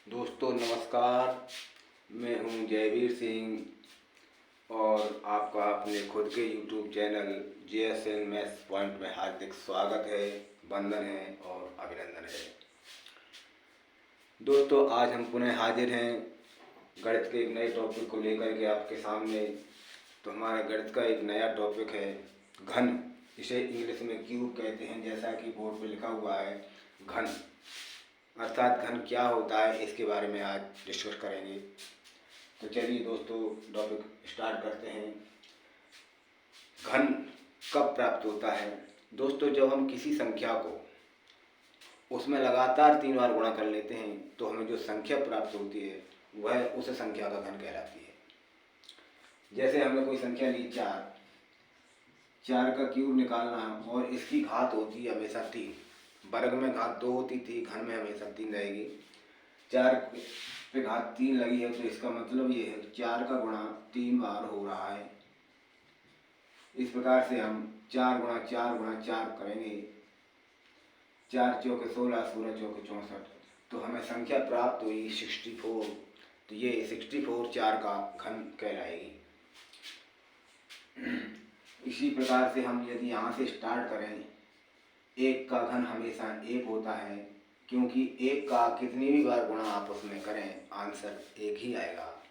दोस्तों नमस्कार। मैं हूं जयवीर सिंह और आपका अपने खुद के YouTube channel JSN maths point में हार्दिक स्वागत है, वंदन है और अभिनंदन है। दोस्तों आज हम पुनः हाजिर हैं गणित के एक नए टॉपिक को लेकर के आपके सामने। तो हमारा गणित का एक नया टॉपिक है घन। इसे इंग्लिश में क्यूब कहते हैं, जैसा कि बोर्ड पर लिखा हुआ है घन। अर्थात घन क्या होता है इसके बारे में आज डिस्कस करेंगे। तो चलिए दोस्तों टॉपिक स्टार्ट करते हैं। घन कब प्राप्त होता है? दोस्तों जब हम किसी संख्या को उसमें लगातार 3 बार गुणा कर लेते हैं तो हमें जो संख्या प्राप्त होती है वह उस संख्या का घन कहलाती है। जैसे हमने कोई संख्या ली 4, 4 का क्यूब निकालना है और इसकी घात होती है हमेशा 3। वर्ग में घात 2 होती थी, घन में हमेशा 3 रहेगी। 4 पे घात 3 लगी है तो इसका मतलब ये है 4 का गुणा 3 बार हो रहा है। इस प्रकार से हम 4 गुणा 4 गुणा 4 करेंगे। 4 चौके 16, 16 चौके 64, तो हमें संख्या प्राप्त हुई 64। तो ये 64 4 का घन कहलाएगी। इसी प्रकार से हम यदि यहाँ से स्टार्ट करें, 1 का घन हमेशा 1 होता है, क्योंकि 1 का कितनी भी बार गुणा आप उसमें करें आंसर 1 ही आएगा।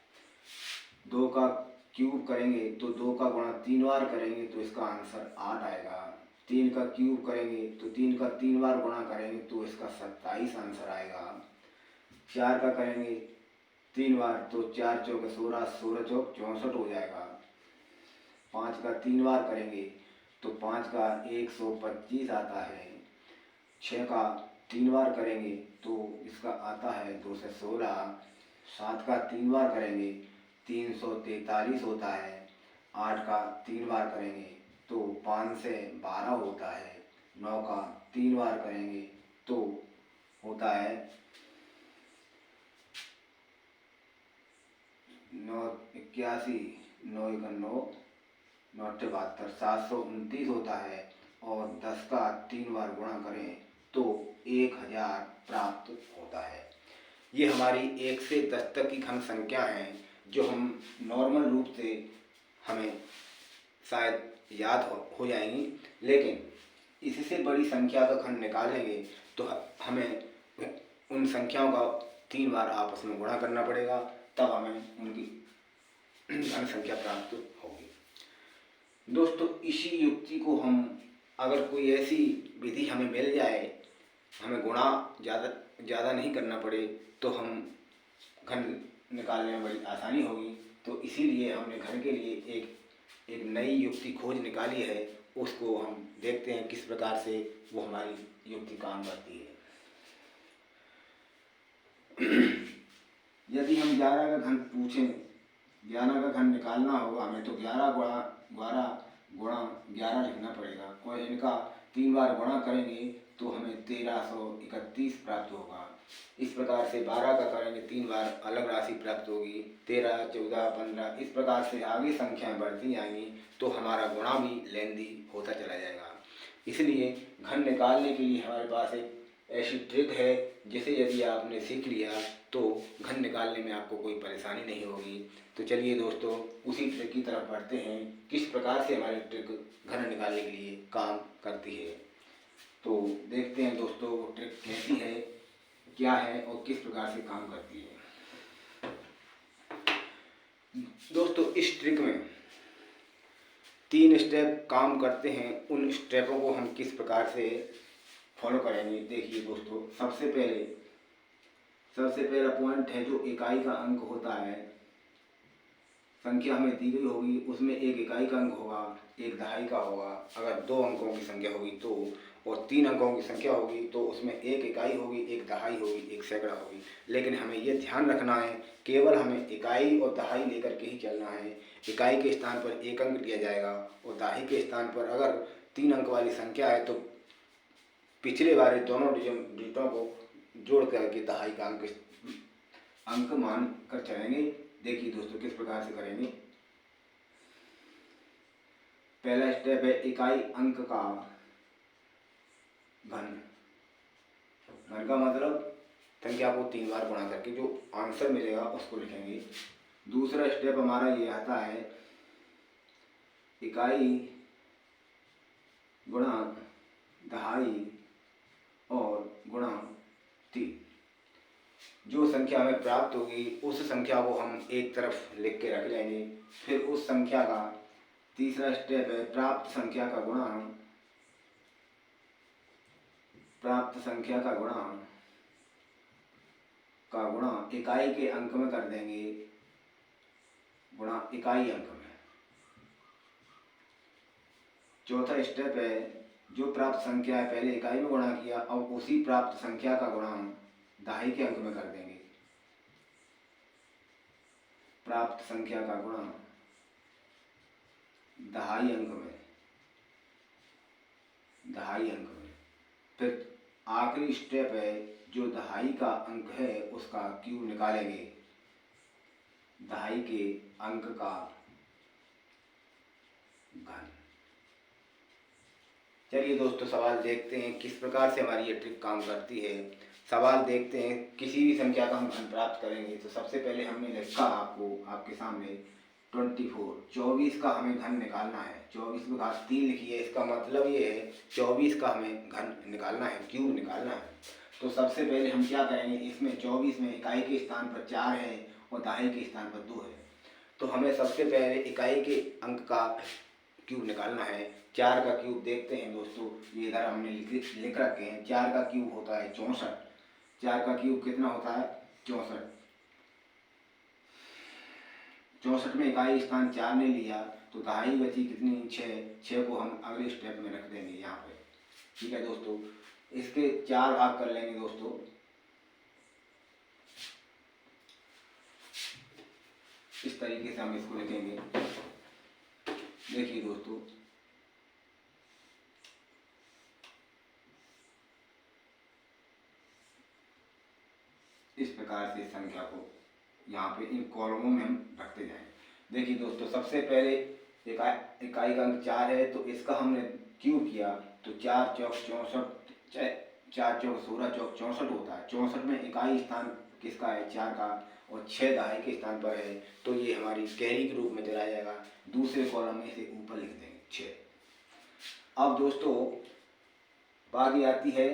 2 का क्यूब करेंगे तो 2 का गुणा 3 बार करेंगे तो इसका आंसर 8 आएगा। 3 का क्यूब करेंगे तो 3 का 3 बार गुणा करेंगे तो इसका 27 आंसर आएगा। 4 का करेंगे 3 बार तो 4 चौके 16, 16 चौक 64 हो जाएगा। 5 का 3 बार करेंगे तो 5 का 125 आता है। 6 का 3 बार करेंगे तो इसका आता है 216। 7 का 3 बार करेंगे 343 होता है। 8 का 3 बार करेंगे तो 5 से 12 होता है। 9 का 3 बार करेंगे तो होता है 981, 9 1 9, 9 72, 729 होता है। और 10 का 3 बार गुणा करें तो 1000 प्राप्त होता है। ये हमारी 1 से 10 तक की घन संख्या हैं जो हम नॉर्मल रूप से हमें शायद याद हो जाएंगी, लेकिन इससे बड़ी संख्या का घन निकालेंगे तो हमें उन संख्याओं का 3 बार आपस में गुणा करना पड़ेगा, तब हमें उनकी घन संख्या प्राप्त होगी। दोस्तों इसी युक्ति को हम अगर कोई ऐसी विधि हमें मिल जाए, हमें गुणा ज़्यादा नहीं करना पड़े, तो हम घन निकालने में बड़ी आसानी होगी। तो इसीलिए हमने घन के लिए एक नई युक्ति खोज निकाली है। उसको हम देखते हैं किस प्रकार से वो हमारी युक्ति काम करती है। यदि हम 11 का घन पूछें, 11 का घन निकालना होगा हमें, तो 11 गुणा 11 लिखना पड़ेगा और इनका 3 बार गुणा करेंगे तो हमें 1331 प्राप्त होगा। इस प्रकार से 12 का करेंगे 3 बार अलग राशि प्राप्त होगी, 13, 14, 15, इस प्रकार से आगे संख्याएं बढ़ती जाएंगी तो हमारा गुणा भी लेंदी होता चला जाएगा। इसलिए घन निकालने के लिए हमारे पास एक ऐसी ट्रिक है जिसे यदि आपने सीख लिया तो घन निकालने में आपको कोई परेशानी नहीं होगी। तो चलिए दोस्तों उसी ट्रिक की तरफ बढ़ते हैं, किस प्रकार से हमारी ट्रिक घन निकालने के लिए काम करती है। तो देखते हैं दोस्तों वो ट्रिक कैसी है, क्या है और किस प्रकार से काम करती है। दोस्तों इस ट्रिक में 3 स्टेप काम करते हैं। उन स्टेपों को हम किस प्रकार से फॉलो करेंगे, देखिए दोस्तों। सबसे पहला पॉइंट है जो इकाई का अंक होता है। संख्या हमें दी गई होगी, उसमें एक इकाई का अंक होगा, एक दहाई का होगा। अगर 2 अंकों की संख्या होगी तो, और 3 अंकों की संख्या होगी तो उसमें एक इकाई होगी, एक दहाई होगी, एक सैकड़ा होगी। लेकिन हमें यह ध्यान रखना है केवल हमें इकाई और दहाई लेकर के ही चलना है। इकाई के स्थान पर 1 अंक दिया जाएगा और दहाई के स्थान पर अगर 3 अंक वाली संख्या है तो पिछले वाले दोनों डिजिटों को जोड़ करके दहाई का अंक मान कर चलेंगे। देखिए दोस्तों किस प्रकार से करेंगे। पहला स्टेप है इकाई अंक का घन। घन का मतलब संख्या को 3 बार गुणा करके जो आंसर मिलेगा उसको लिखेंगे। दूसरा स्टेप हमारा ये आता है इकाई गुणा दहाई और गुणा 3। जो संख्या हमें प्राप्त होगी उस संख्या को हम एक तरफ लिख के रख लेंगे। फिर उस संख्या का तीसरा स्टेप है प्राप्त संख्या का गुणा, प्राप्त संख्या का गुणा इकाई के अंक में कर देंगे, गुणा इकाई अंक में। चौथा स्टेप है जो प्राप्त संख्या है पहले इकाई में गुणा किया, अब उसी प्राप्त संख्या का गुणा दहाई के अंक में कर देंगे। प्राप्त संख्या का गुणा दहाई अंक में, दहाई अंक में। फिर आखिरी स्टेप है जो दहाई का अंक है उसका क्यूब निकालेंगे, दहाई के अंक का घन। चलिए दोस्तों सवाल देखते हैं किस प्रकार से हमारी ये ट्रिक काम करती है। सवाल देखते हैं। किसी भी संख्या का हम घन प्राप्त करेंगे तो सबसे पहले हमने लिखा आपको आपके सामने 24, 24 का हमें घन निकालना है। 24 में घात 3 लिखी है, इसका मतलब ये है 24 का हमें घन निकालना है, क्यूब निकालना है। तो सबसे पहले हम क्या करेंगे, इसमें 24 में इकाई के स्थान पर 4 है और दहाई के स्थान पर 2 है। तो हमें सबसे पहले इकाई के अंक का क्यूब निकालना है। 4 का क्यूब देखते हैं दोस्तों, ये इधर हमने लिख रखे हैं। 4 का क्यूब होता है 64। 4 का क्यूब कितना होता है 64। 64 में इकाई स्थान 4 ने लिया तो दहाई बची कितनी 6। 6 को हम अगले स्टेप में रख देंगे यहाँ पे। ठीक है दोस्तों, इसके 4 भाग कर लेंगे दोस्तों। इस तरीके से हम इसको लिखेंगे। देखिए दोस्तों, इस प्रकार से संख्या को यहाँ पे इन कॉलमों में हम रखते जाएंगे। देखिए दोस्तों, सबसे पहले इकाई का अंक 4 है तो इसका हमने क्यूब किया तो 4 चौक 64, 4 चौक 16, चौक 64 होता है। 64 में इकाई स्थान किसका है 4 का और 6 दहाई के स्थान पर है, तो ये हमारी कैरी के रूप में चला जाएगा। दूसरे कॉलम में इसे ऊपर लिख देंगे 6। अब दोस्तों बारी आती है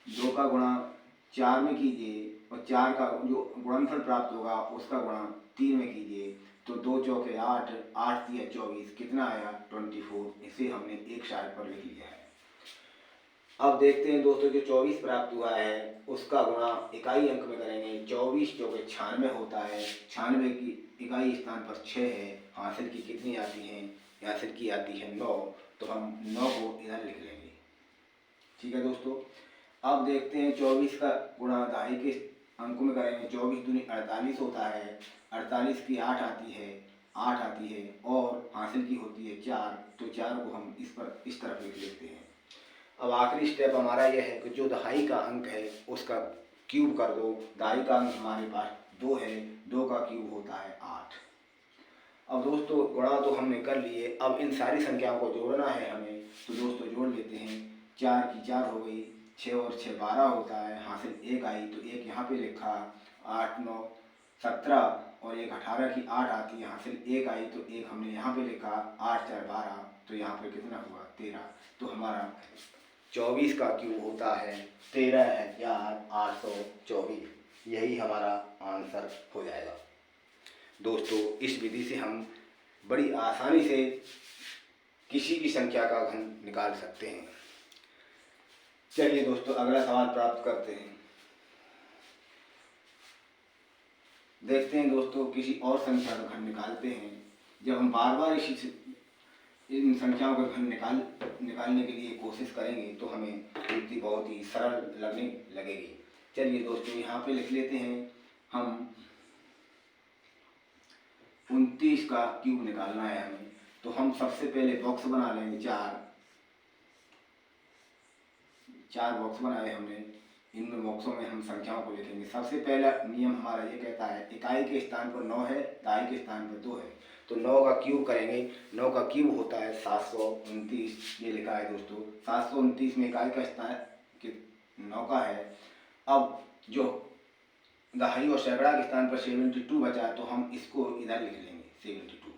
2 का गुणा 4 में कीजिए और 4 का जो गुणनफल प्राप्त होगा उसका गुणा 3 में कीजिए। तो 2 चौके 8, 8 3 24, कितना आया 24। इसे हमने एक साइड पर लिख लिया है। अब देखते हैं दोस्तों, जो 24 प्राप्त हुआ है उसका गुणा इकाई अंक में करेंगे। 24 चौके 96 होता है। 96 की इकाई स्थान पर 6 है। हासिल की कितनी आती है, हासिल की आती है 9। तो हम 9 को इधर लिख लेंगे। ठीक है दोस्तों, अब देखते हैं 24 का गुणा दहाई के अंकों में करेंगे। 24 दूनी 48 होता है। 48 की 8 आती है, 8 आती है और हासिल की होती है 4। तो 4 को हम इस तरफ लिख लेते हैं। अब आखिरी स्टेप हमारा यह है कि जो दहाई का अंक है उसका क्यूब कर दो। दहाई का अंक हमारे पास 2 है, 2 का क्यूब होता है 8। अब दोस्तों गुणा तो हमने कर लिए, अब इन सारी संख्याओं को जोड़ना है हमें। तो दोस्तों जोड़ लेते हैं। 4 की 4 हो गई, 6 और 6 12 होता है। हासिल 1 आई तो 1 यहाँ पे लिखा। 8 9 17 और 1 18 की 8 आती है। हासिल 1 आई तो 1 हमने यहाँ पे लिखा। 8 4 12 तो यहाँ पे कितना हुआ 13। तो हमारा 24 का क्यूब होता है 13,824। यही हमारा आंसर हो जाएगा। दोस्तों इस विधि से हम बड़ी आसानी से किसी भी संख्या का घन निकाल सकते हैं। चलिए दोस्तों अगला सवाल प्राप्त करते हैं। देखते हैं दोस्तों किसी और संख्या का घन निकालते हैं। जब हम बार बार इन संख्याओं का घन निकालने के लिए कोशिश करेंगे तो हमें युक्ति बहुत ही सरल लगने लगेगी। चलिए दोस्तों यहाँ पे लिख लेते हैं हम 29 का क्यूब निकालना है हमें। तो हम सबसे पहले बॉक्स बना लेंगे। 4 बॉक्स बनाए हमने। इन बॉक्सों में हम संख्याओं को लिखेंगे। सबसे पहला नियम हमारा ये कहता है इकाई के स्थान पर 9 है, दहाई के स्थान पर 2 है। तो 9 का क्यूब करेंगे। 9 का क्यूब होता है 729। ये लिखा है दोस्तों। 729 में इकाई का स्थान 9 का है। अब जो दहाई और सैकड़ा के स्थान पर 72 बचा तो हम इसको इधर लिख लेंगे 72।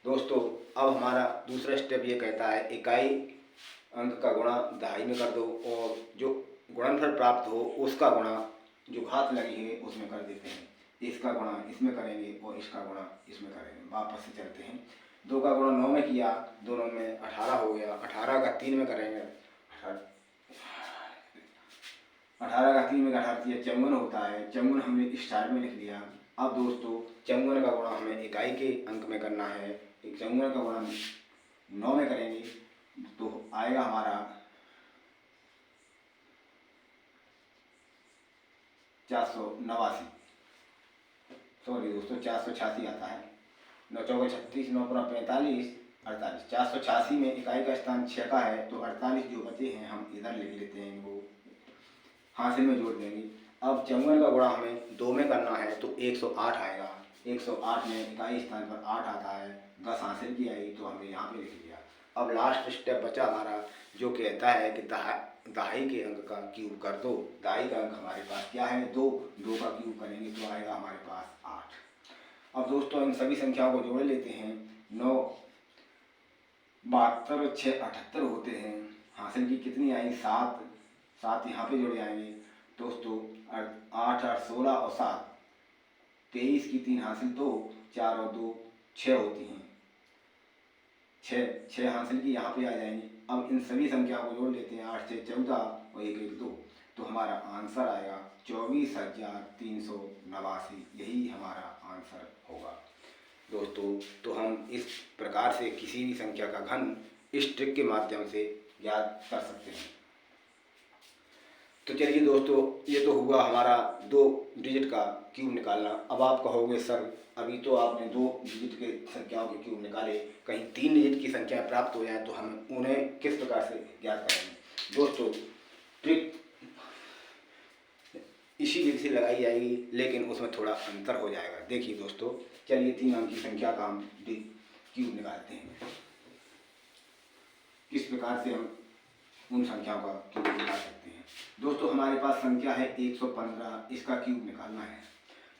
दोस्तों अब हमारा दूसरा स्टेप ये कहता है इकाई अंक का गुणा दहाई में कर दो और जो गुणनफल प्राप्त हो उसका गुणा जो घात लगी है उसमें कर देते हैं। इसका गुणा इसमें करेंगे और इसका गुणा इसमें करेंगे। वापस से चलते हैं। 2 का गुणा 9 में किया, दोनों में 18 हो गया। 18 का 3 में करेंगे, 18 का 3 में 18 54 होता है। 54 हमने स्टार में लिख लिया। अब दोस्तों 54 का गुणा हमें इकाई के अंक में करना है। 54 का गुणा 9 में करेंगे तो आएगा हमारा 489, सॉरी दोस्तों 486 आता है। 9 चौके 36, 9 पूरा 45, 48। 486 में इकाई का स्थान 6 का है तो 48 जो बचे हैं हम इधर लिख लेते हैं, वो हासिल में जोड़ देंगे। अब 54 का गुणा हमें 2 में करना है तो 108 आएगा। 108 में इकाई स्थान पर 8 आता है। 10 हासिल की आई तो हमने यहाँ पे लिख लिया। अब लास्ट स्टेप बचा हमारा जो कहता है कि दहाई के अंक का क्यूब कर दो। दहाई का अंक हमारे पास क्या है 2, 2 का क्यूब करेंगे तो आएगा हमारे पास 8। अब दोस्तों इन सभी संख्याओं को जोड़ लेते हैं। 9 72 6 78 होते हैं। हासिल की कितनी आई 7, 7 यहाँ पे जुड़ जाएंगे दोस्तों। 8 8 16 और 7 23 की 3 हासिल 2, 4 और 2 6 होती हैं। 6 हासिल की यहाँ पे आ जाएंगी। अब इन सभी संख्याओं को जोड़ लेते हैं। 8 6 14 और 1 1 2 तो हमारा आंसर आएगा 24,389। यही हमारा आंसर होगा दोस्तों। तो हम इस प्रकार से किसी भी संख्या का घन इस ट्रिक के माध्यम से याद कर सकते हैं। तो चलिए दोस्तों ये तो हुआ हमारा 2 डिजिट का क्यूब निकालना। अब आप कहोगे सर अभी तो आपने 2 डिजिट के संख्याओं के क्यूब निकाले, कहीं 3 डिजिट की संख्या प्राप्त हो जाए तो हम उन्हें किस प्रकार से ज्ञात करेंगे। दोस्तों ट्रिक इसी विधि से लगाई जाएगी लेकिन उसमें थोड़ा अंतर हो जाएगा। देखिए दोस्तों चलिए 3 अंक की संख्या का हम क्यूब निकालते हैं। किस प्रकार से हम उन संख्याओं का क्यूब निकाल सकते हैं। दोस्तों हमारे पास संख्या है 115, इसका क्यूब निकालना है।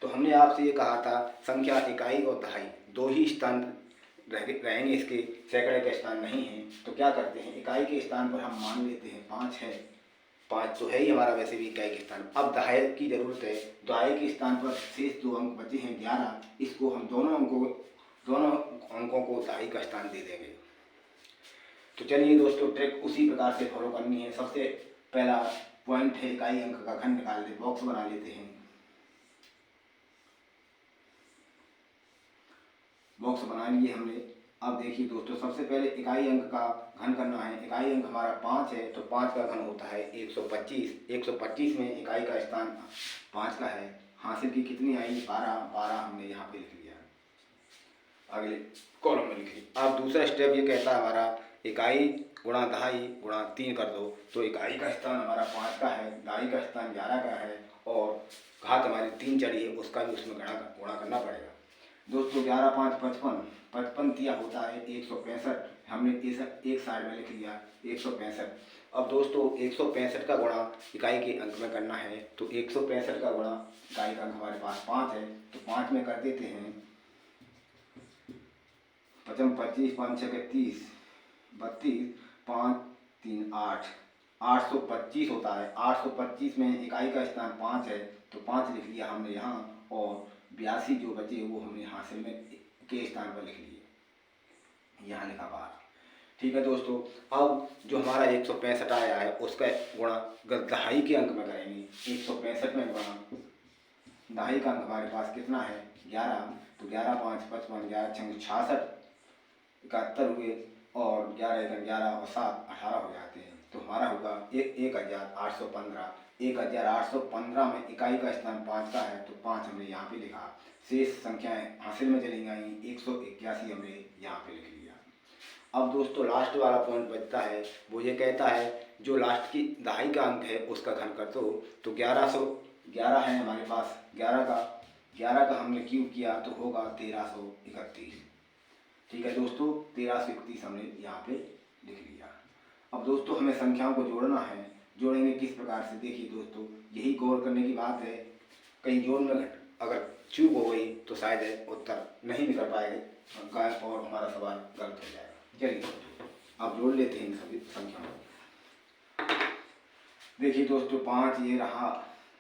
तो हमने आपसे ये कहा था संख्या इकाई और दहाई 2 ही स्थान रहेंगे, इसके सैकड़े का स्थान नहीं है। तो क्या करते हैं इकाई के स्थान पर हम मान लेते हैं 5 है, 5 तो है ही हमारा वैसे भी इकाई के स्थान। अब दहाई की ज़रूरत है। दहाई के स्थान पर शेष 2 अंक बचे हैं 11, इसको हम दोनों अंकों को दहाई का स्थान दे देंगे। तो चलिए दोस्तों ट्रिक उसी प्रकार से फॉलो करनी है। सबसे पहला पॉइंट है इकाई अंक का घन निकाल दे, बॉक्स बना लेते हैं। बॉक्स बना लिए हमने। अब देखिए दोस्तों सबसे पहले इकाई अंक का घन करना है। इकाई अंक हमारा 5 है तो 5 का घन होता है 125। 125 में इकाई का स्थान 5 का है। हासिल की कितनी आई 12, 12 हमने यहाँ पे लिख लिया, अगले कॉलम में लिख लिया। अब दूसरा स्टेप ये कहता है हमारा इकाई गुणा दहाई गुणा 3 कर दो। तो इकाई का स्थान हमारा 5 का है, दहाई का स्थान 11 का है और घात हमारी 3 चढ़ी है, उसका भी उसमें गुणा करना पड़ेगा। दोस्तों 11 5 55, 55 तिया होता है 165। हमने एक साइड में लिख लिया 165। अब दोस्तों 165 का गुणा इकाई के अंक में करना है। तो 165 का गुणा इकाई का अंक हमारे पास 5 है तो 5 में कर देते हैं 55 25 5 6 30 32 5 3 8, 825 होता है। 825 में इकाई का स्थान 5 है तो 5 लिख लिया हमने यहाँ और 82 जो बचे वो हमने हासिल में के स्थान पर लिख लिए, यहाँ लिखा 12। ठीक है दोस्तों। अब जो हमारा 165 आया है उसका गुणा दहाई के अंक में करेंगे। 165 में गुणा दहाई का अंक हमारे पास कितना है 11, तो 11 5 55, 11 6 66, 71 हुए और 11 1 11 और 7 18 हो जाते हैं। तो हमारा होगा 1815। 1815 में इकाई का स्थान 5 का है तो 5 हमने यहाँ पे लिखा। शेष संख्याएं हासिल में चली गई, 181 हमने यहाँ पे लिख लिया। अब दोस्तों लास्ट वाला पॉइंट बचता है, वो ये कहता है जो लास्ट की दहाई का अंक है उसका घन कर दो। तो 1111 है हमारे पास, 11 का हमने क्यूब किया तो होगा 1331। ठीक है दोस्तों 1331 हमने यहाँ पे लिख लिया। अब दोस्तों हमें संख्याओं को जोड़ना है। जोड़ेंगे किस प्रकार से, देखिए दोस्तों यही गौर करने की बात है। कहीं जोड़ में अगर चूक हो गई तो शायद उत्तर नहीं निकल पाएगा और हमारा सवाल गलत हो जाएगा। चलिए दोस्तों अब जोड़ लेते हैं इन सभी संख्याओं को। देखिए दोस्तों 5 ये रहा,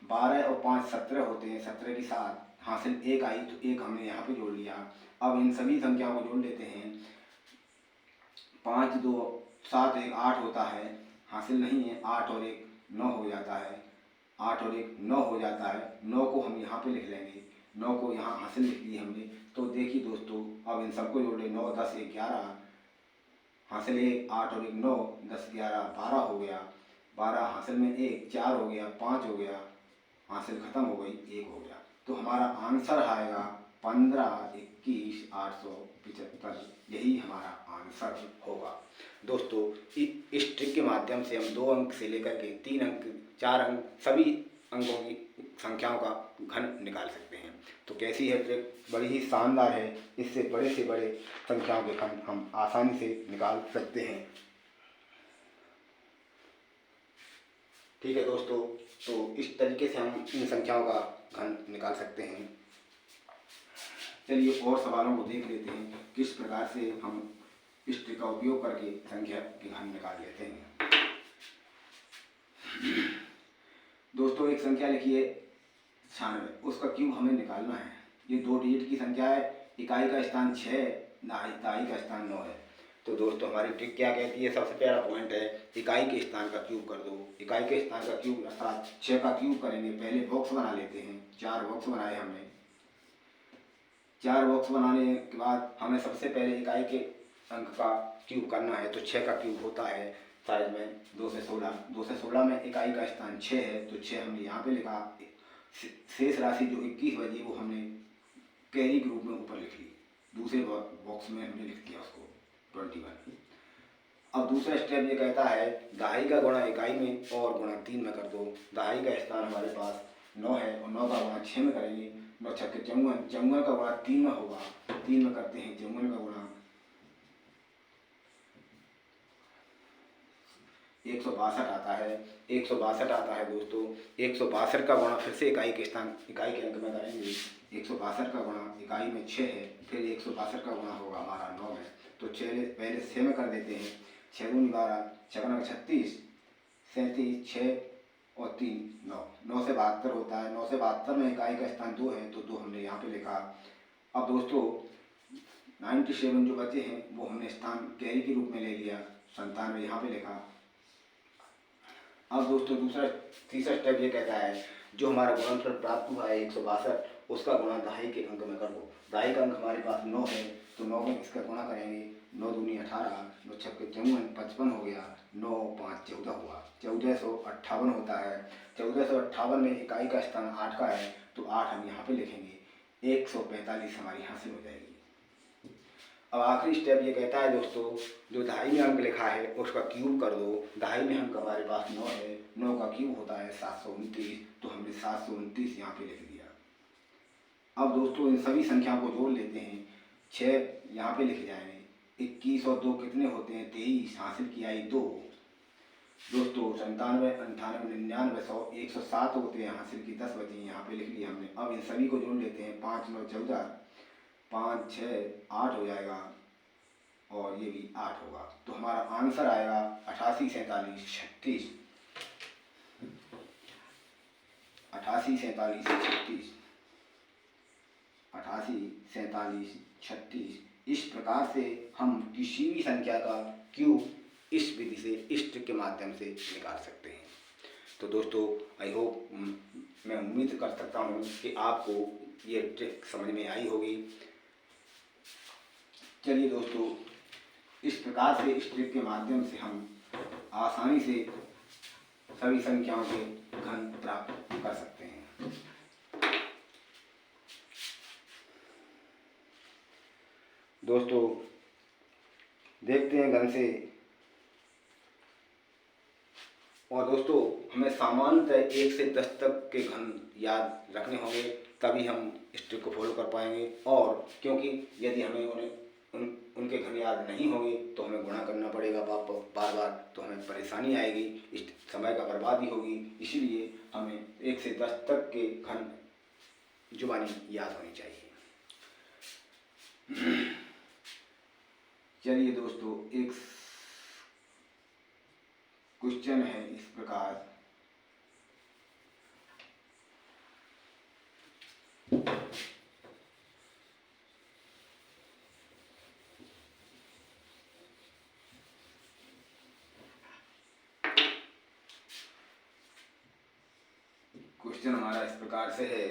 12 और 5 17 होते हैं, 17 की 7 हासिल 1 आई तो 1 हमने यहाँ पे जोड़ लिया। अब इन सभी संख्याओं को जोड़ लेते हैं। 5 2 7 1 8 होता है, हासिल नहीं है, 8 और 1 9 हो जाता है, 8 और 1 9 हो जाता है। 9 को हम यहाँ पे लिख लेंगे, 9 को यहाँ हासिल लिख दी हमने। तो देखिए दोस्तों अब इन सबको जोड़े, 9 10 1 11 हासिल 1, 8 और 1 9 10 11 12 हो गया, 12 हासिल में 1 4 हो गया, 5 हो गया, हासिल खत्म हो गई, 1 हो गया। तो हमारा आंसर आएगा 15 21 875, यही हमारा आंसर होगा। दोस्तों इस ट्रिक के माध्यम से हम 2 अंक से लेकर के 3 अंक 4 अंक सभी अंकों की संख्याओं का घन निकाल सकते हैं। तो कैसी है ट्रिक, बड़ी ही शानदार है। इससे बड़े से बड़े संख्याओं के घन हम आसानी से निकाल सकते हैं। ठीक है दोस्तों, तो इस तरीके से हम इन संख्याओं का घन निकाल सकते हैं। चलिए और सवालों को देख लेते हैं किस प्रकार से हम इस ट्रिक का उपयोग करके संख्या के घन निकाल लेते हैं। दोस्तों एक संख्या लिखिए 96, उसका क्यूब हमें निकालना है। ये 2 डिजिट की संख्या है, इकाई का स्थान 6, दहाई का स्थान 9 है। तो दोस्तों हमारी ट्रिक क्या कहती है, सबसे पहला पॉइंट है इकाई के स्थान का क्यूब कर दो। इकाई के स्थान का क्यूब अर्थात 6 का क्यूब करेंगे। पहले बॉक्स बना लेते हैं, 4 बॉक्स बनाए हमने। 4 बॉक्स बनाने के बाद हमें सबसे पहले इकाई के अंक का क्यूब करना है। तो 6 का क्यूब होता है साइज में 2 से 16, 2 से 16 में इकाई का स्थान 6 है तो 6 हमने यहाँ पे लिखा। शेष राशि जो 21 बची वो हमने कैरी के रूप में ऊपर लिख ली, दूसरे बॉक्स में हमने लिख दिया उसको 21। अब दूसरा स्टेप ये कहता है दहाई का गुणा इकाई में और गुणा 3 में कर दो। दहाई का स्थान हमारे पास 9 है और 9 का गुणा 6 में करेंगे। 9 6 54, 54 का गुणा 3 में होगा, 3 में करते हैं 54 का गुणा 162 आता है, 162 आता है दोस्तों। 162 का गुणा फिर से इकाई के अंक में करेंगे। 162 का गुणा इकाई में 6 है, फिर 162 का गुणा होगा हमारा 9 में। तो पहले 6 में कर देते हैं, 6 दूनी 12, 6 36, 37, 6 और 3 9, 9 से 72 होता है। 9 से 72 में इकाई का स्थान 2 है तो 2 हमने यहाँ पे लिखा। अब दोस्तों 97 जो बचे हैं वो हमने स्थान कैरी के रूप में ले लिया, 97 यहाँ पे लिखा। अब दोस्तों तीसरा स्टेप ये कहता है जो हमारा गुणनफल प्राप्त हुआ है 162, उसका गुणा दहाई के अंक में कर दो। दहाई का अंक हमारे पास 9 है तो 9 में इसका गुणा करेंगे। 9 दूनी 18, 9 6 54, 55 हो गया, 9 5 14 हुआ, 1458 होता है। 1458 में इकाई का स्थान 8 का है तो 8 हम यहाँ पे लिखेंगे। 145 हमारी हासिल हो जाएगी। अब आखिरी स्टेप ये कहता है दोस्तों जो दहाई में अंक लिखा है उसका क्यूब कर दो। दहाई में अंक हमारे पास 9 है, 9 का क्यूब होता है 729, तो हमने 729 यहाँ पे लिख दिया। अब दोस्तों इन सभी संख्याओं को जोड़ लेते हैं। 6 यहाँ पे लिखे जाएंगे, 21 और 2 कितने होते हैं 23, हासिल किया 2 दोस्तों। 97 98 99 100 107 होते हैं, हासिल की 10 बची यहाँ पे लिख लिया हमने। अब इन सभी को जोड़ लेते हैं। 5 9 14, 5 6 8 हो जाएगा और ये भी 8 होगा। तो हमारा आंसर आएगा 88 47 36, 88 47 36, 88 47 36। इस प्रकार से हम किसी भी संख्या का क्यूब इस विधि से इस ट्रिक के माध्यम से निकाल सकते हैं। तो दोस्तों आई होप, मैं उम्मीद कर सकता हूँ कि आपको ये ट्रिक समझ में आई होगी। चलिए दोस्तों इस प्रकार से इस ट्रिक के माध्यम से हम आसानी से सभी संख्याओं के घन प्राप्त कर सकते हैं। दोस्तों देखते हैं घन से। और दोस्तों हमें सामान्यतः 1 से 10 तक के घन याद रखने होंगे, तभी हम इस ट्रिक को फॉलो कर पाएंगे। और क्योंकि यदि हमें उन्हें उनके घन याद नहीं होंगे तो हमें गुणा करना पड़ेगा बार बार, तो हमें परेशानी आएगी, इस समय का बर्बादी होगी। इसीलिए हमें 1 से 10 तक के घन जुबानी याद होनी चाहिए। चलिए दोस्तों, एक क्वेश्चन है इस प्रकार, क्वेश्चन हमारा इस प्रकार से है,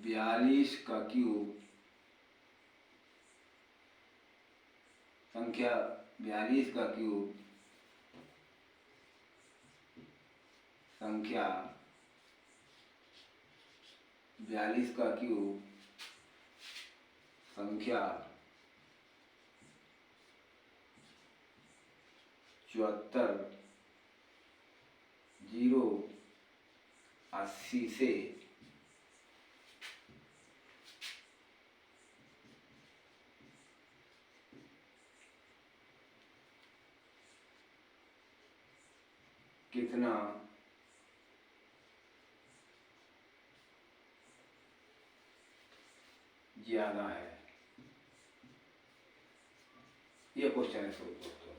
बयालीस का क्यूब संख्या 42 का क्यूब संख्या 42 का क्यूब संख्या 74,080 से कितना ज्यादा है। ये क्वेश्चन है दोस्तों।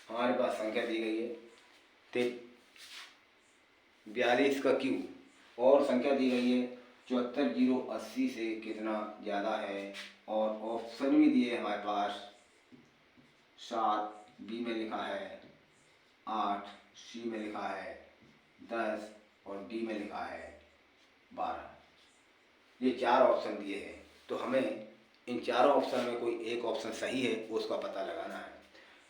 हमारे पास संख्या दी गई है 42 का क्यूब और संख्या दी गई है 74,080 से कितना ज़्यादा है, और ऑप्शन भी दिए हमारे पास 7 बी में लिखा है, 8 सी में लिखा है, 10 और डी में लिखा है 12। ये 4 ऑप्शन दिए हैं, तो हमें इन चारों ऑप्शन में कोई एक ऑप्शन सही है उसका पता लगाना है।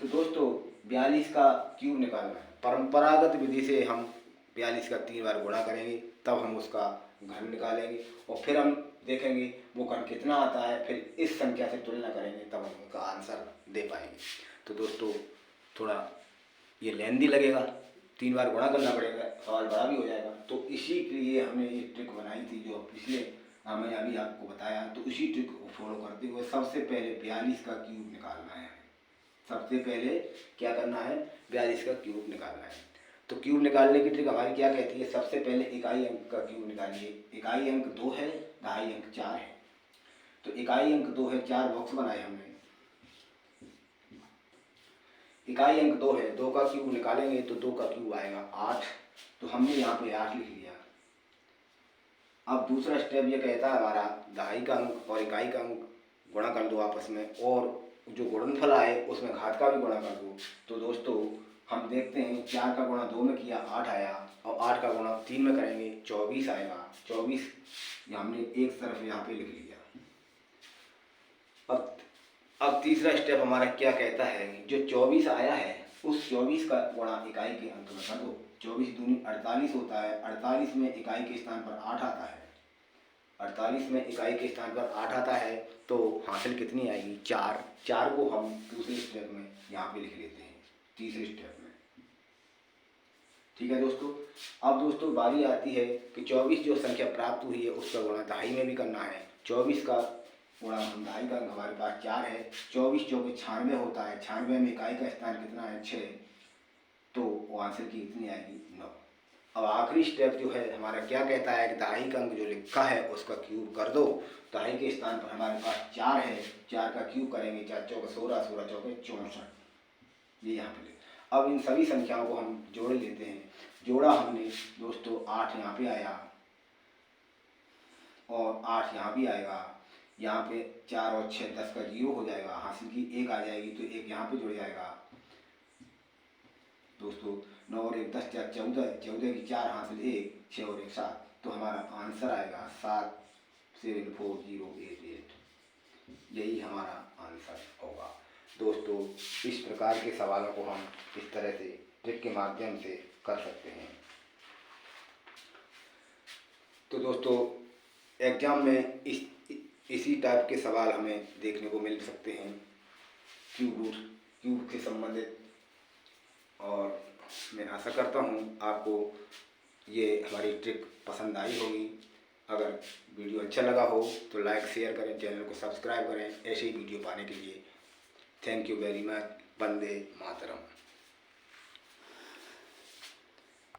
तो दोस्तों 42 का क्यूब निकालना है। परंपरागत विधि से हम 42 का 3 बार गुणा करेंगे, तब हम उसका घन निकालेंगे और फिर हम देखेंगे वो घन कितना आता है, फिर इस संख्या से तुलना करेंगे, तब हम उसका आंसर दे पाएंगे। तो दोस्तों थोड़ा ये लेंदी लगेगा, 3 बार गुणा करना पड़ेगा, सवाल बड़ा भी हो जाएगा। तो इसी के लिए हमने ये ट्रिक बनाई थी जो पिछले मैं अभी आपको बताया। तो उसी ट्रिक को फॉलो करते हुए सबसे पहले 42 का क्यूब निकालना है। सबसे पहले क्या करना है, 42 का क्यूब निकालना है। तो क्यूब निकालने की ट्रिक हमारी क्या कहती है, सबसे पहले इकाई अंक का क्यूब निकालिए। इकाई अंक 2 है, दहाई अंक 4 है। तो इकाई अंक 2 है, 4 बॉक्स बनाए हमने। इकाई अंक 2 है, 2 का क्यूब निकालेंगे तो 2 का क्यूब आएगा 8। तो हमने यहाँ पे 8 लिख लिया। अब दूसरा स्टेप ये कहता है हमारा दहाई का अंक और इकाई का अंक गुणा कर दो आपस में, और जो गुणनफल आए उसमें घात का भी गुणा कर दो। तो दोस्तों हम देखते हैं 4 का गुणा 2 में किया 8 आया, और 8 का गुणा 3 में करेंगे 24 आएगा। 24 हमने एक तरफ यहाँ पे लिख लिया। अब तीसरा स्टेप हमारा क्या कहता है, जो 24 आया है उस 24 का गुणा इकाई के अंक में कर दो। 24 दूनी 48 होता है, 48 में इकाई के स्थान पर 8 आता है। 48 में इकाई के स्थान पर 8 आता है, तो हासिल कितनी आएगी 4। 4 को हम दूसरे स्टेप में यहाँ पे लिख लेते हैं, तीसरे स्टेप में। ठीक है दोस्तों। अब दोस्तों बारी आती है कि 24 जो संख्या प्राप्त हुई है उसका गुणा दहाई में भी करना है। 24 का गुणा हम दहाई का हमारे पास 4 है, 24 चौके 96 होता है। 96 में इकाई का स्थान कितना है 6, तो वो आंसर की कितनी आएगी 9। अब आखिरी स्टेप जो है हमारा क्या कहता है कि दहाई का अंक जो लिखा है उसका क्यूब कर दो। दहाई के स्थान पर हमारे पास 4 है, 4 का क्यूब करेंगे, 4 चौके 16, 16 चौके 64, ये यहाँ पे। अब इन सभी संख्याओं को हम जोड़ लेते हैं। जोड़ा हमने दोस्तों 8 यहाँ पे आया और 8 यहाँ भी आएगा। यहाँ पे 4 और 6 10 का 0 हो जाएगा, हासिल की 1 आ जाएगी, तो 1 यहाँ पे जुड़ जाएगा दोस्तों। 9 और 1 10 4 14, 14 की 4 हासिल 1, 6 और 1 7, तो हमारा आंसर आएगा 77088। यही हमारा आंसर होगा। दोस्तों, इस प्रकार के सवालों को हम इस तरह से ट्रिक के माध्यम से कर सकते हैं। तो दोस्तों, एग्ज़ाम में इसी टाइप के सवाल हमें देखने को मिल सकते हैं क्यूब के संबंधित। और मैं आशा करता हूँ आपको ये हमारी ट्रिक पसंद आई होगी। अगर वीडियो अच्छा लगा हो तो लाइक शेयर करें, चैनल को सब्सक्राइब करें ऐसे ही वीडियो पाने के लिए। Thank you very much. Vande Mataram.